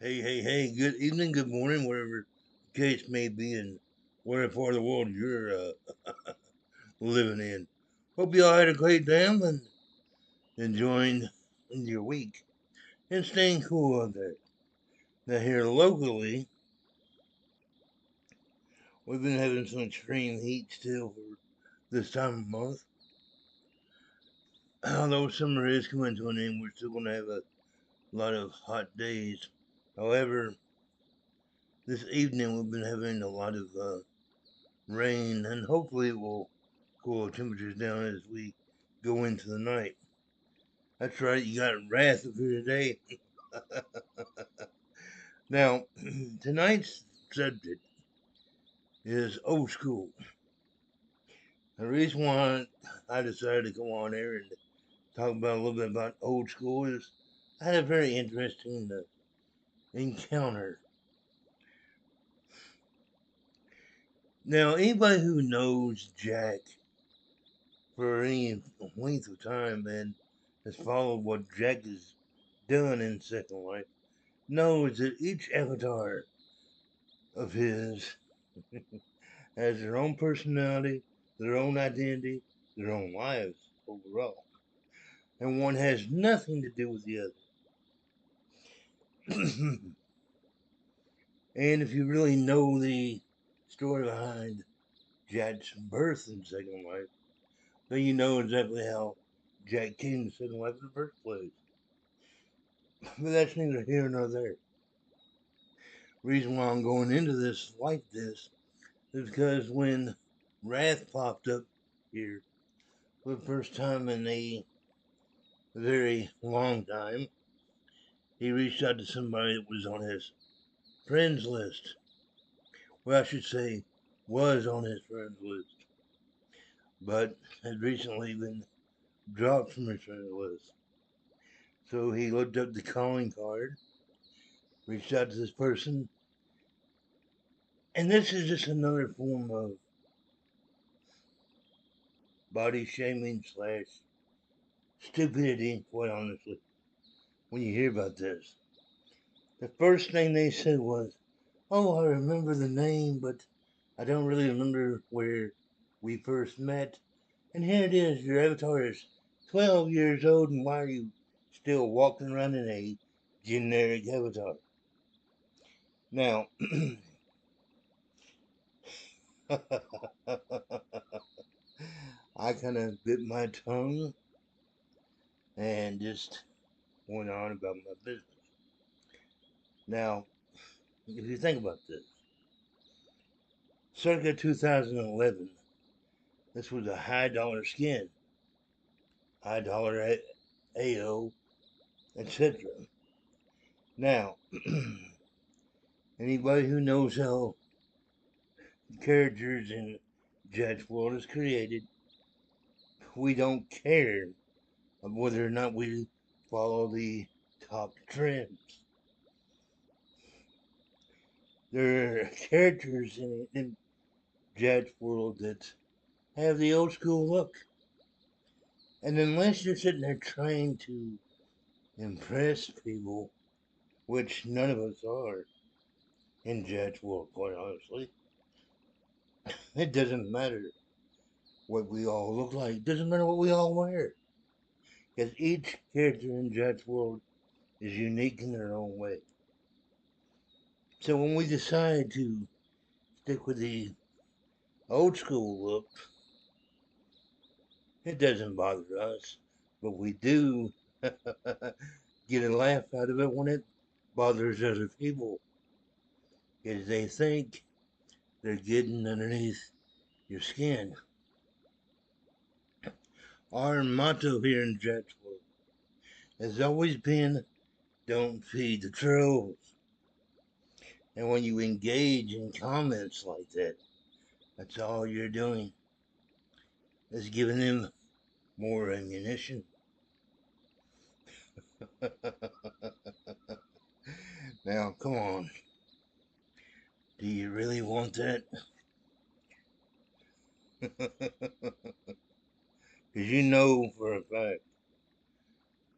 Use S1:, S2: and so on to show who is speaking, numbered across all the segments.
S1: Hey, good evening, good morning, whatever the case may be, and whatever part of the world you're living in. Hope you all had a great time and enjoying your week and staying cool out there. Now, here locally, we've been having some extreme heat still for this time of month. Although summer is coming to an end, we're still going to have a lot of hot days. However, this evening we've been having a lot of rain, and hopefully it will cool the temperatures down as we go into the night. That's right, you got Wrath up here today. Now, tonight's subject is old school. The reason why I decided to come on here and talk about a little bit about old school is I had a very interesting encounter. Now, anybody who knows Jack for any length of time and has followed what Jack has done in Second Life knows that each avatar of his has their own personality, their own identity, their own lives overall. And one has nothing to do with the other. And if you really know the story behind Jack's birth in Second Life, then you know exactly how Jack came to Second Life in the first place. But that's neither here nor there. Reason why I'm going into this like this is because when Wrath popped up here for the first time in a very long time, he reached out to somebody that was on his friends list. Well, I should say, was on his friends list, but had recently been dropped from his friends list. So he looked up the calling card, reached out to this person, and this is just another form of body shaming slash stupidity, quite honestly, when you hear about this. The first thing they said was, "Oh, I remember the name, but I don't really remember where we first met. And here it is, your avatar is 12 years old, and why are you still walking around in a generic avatar?" Now, I kind of bit my tongue and just went on about my business. Now, if you think about this, circa 2011, this was a high dollar skin, high dollar AO, etc. Now, anybody who knows how characters in Jack's World is created, we don't care of whether or not we follow the top trends. There are characters in Jack's World that have the old school look. And unless you're sitting there trying to impress people, which none of us are in Jack's World, quite honestly, it doesn't matter what we all look like. It doesn't matter what we all wear. Because each character in Jack's World is unique in their own way. So when we decide to stick with the old school look, it doesn't bother us. But we do get a laugh out of it when it bothers other people. Because they think they're getting underneath your skin. Our motto here in Jack's World has always been, don't feed the trolls. And when you engage in comments like that, that's all you're doing is giving them more ammunition. Now, come on. Do you really want that? Because you know for a fact,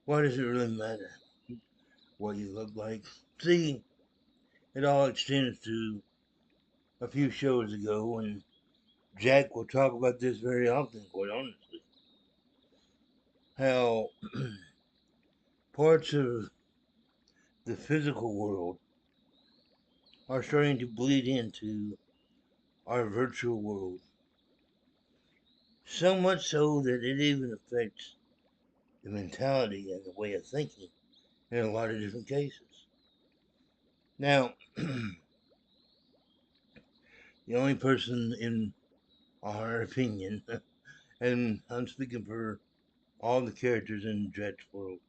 S1: why does it really matter what you look like? See, It all extends to a few shows ago, and Jack will talk about this very often, quite honestly. How parts of the physical world are starting to bleed into our virtual world. So much so that it even affects the mentality and the way of thinking in a lot of different cases. Now, the only person, in our opinion, and I'm speaking for all the characters in Jack's world,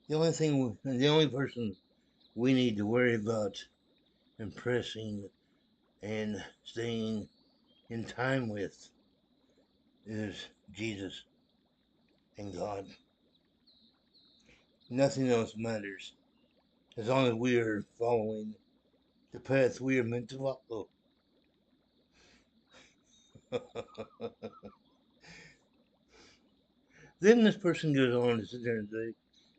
S1: the only person we need to worry about impressing and staying in time with is Jesus and God. Nothing else matters as long as we are following the path we are meant to follow. Then this person goes on to sit there and say,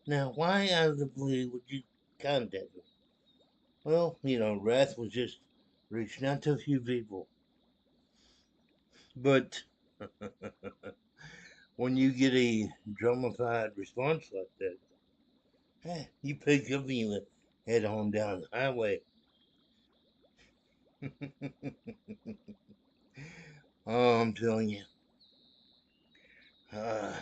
S1: now, why out of the blue would you contact me? Well, Wrath was just reaching out to a few people. But when you get a dramatified response like that, you pick up and you head on down the highway. Oh, I'm telling you, uh,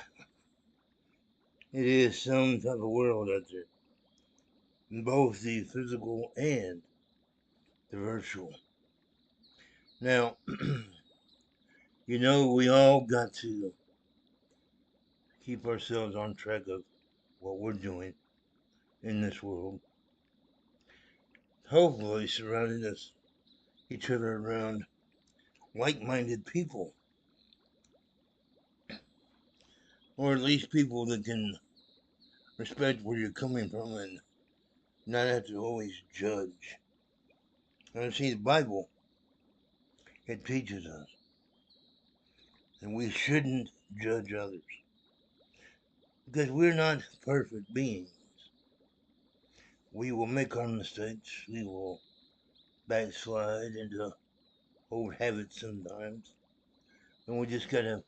S1: it is some type of world out there, both the physical and the virtual. Now, we all got to keep ourselves on track of what we're doing in this world. Hopefully, surrounding each other around like-minded people, or at least people that can respect where you're coming from and not have to always judge. And see, the Bible, it teaches us that we shouldn't judge others because we're not perfect beings. We will make our mistakes. We will backslide into old habits sometimes, and we just gotta,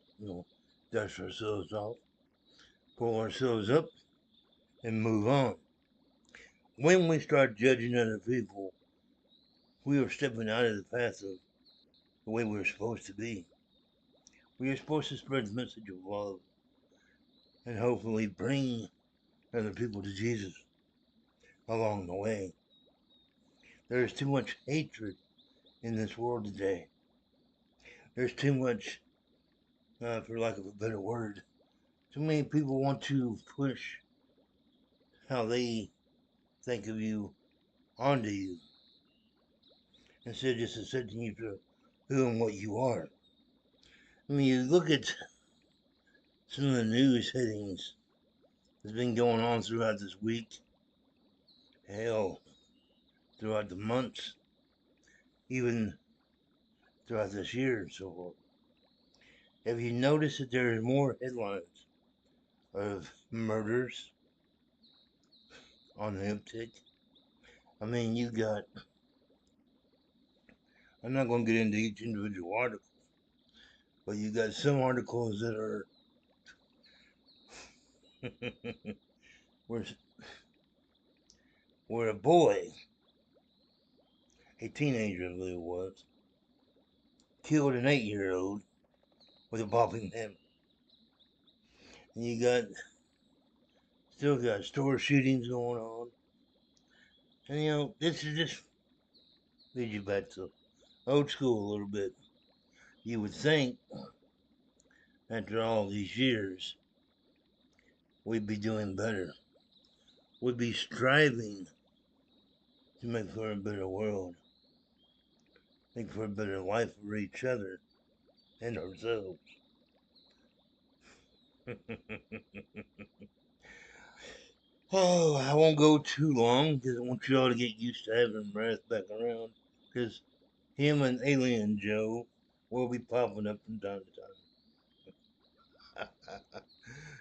S1: dust ourselves off, pull ourselves up, and move on. When we start judging other people, we are stepping out of the path of the way we're supposed to be. We are supposed to spread the message of love and hopefully bring other people to Jesus along the way. There is too much hatred in this world today. There's too much, for lack of a better word, too many people want to push how they think of you onto you instead of just accepting you for who and what you are. I mean, you look at some of the news headings that's been going on throughout this week, hell, throughout the months, even throughout this year and so forth. Have you noticed that there are more headlines of murders on the uptick? I mean, I'm not going to get into each individual article, but you got some articles that are, where, where a boy, a teenager, I believe it was, killed an 8-year-old with a popping hammer. And still got store shootings going on. And this is just leads you back to old school a little bit. You would think, after all these years, we'd be doing better. We'd be striving to make for a better world, make for a better life for each other and ourselves. Oh, I won't go too long because I want you all to get used to having Wrath back around because him and Alien Joe will be popping up from time to time.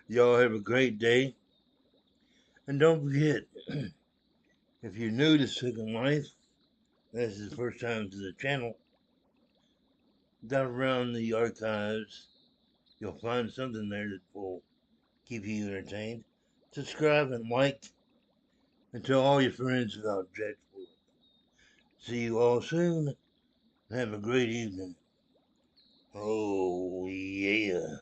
S1: Y'all have a great day. And don't forget, If you're new to Second Life, this is the first time to the channel, dive around the archives. You'll find something there that will keep you entertained. Subscribe and like, and tell all your friends about Jack's World. See you all soon. Have a great evening. Oh, yeah.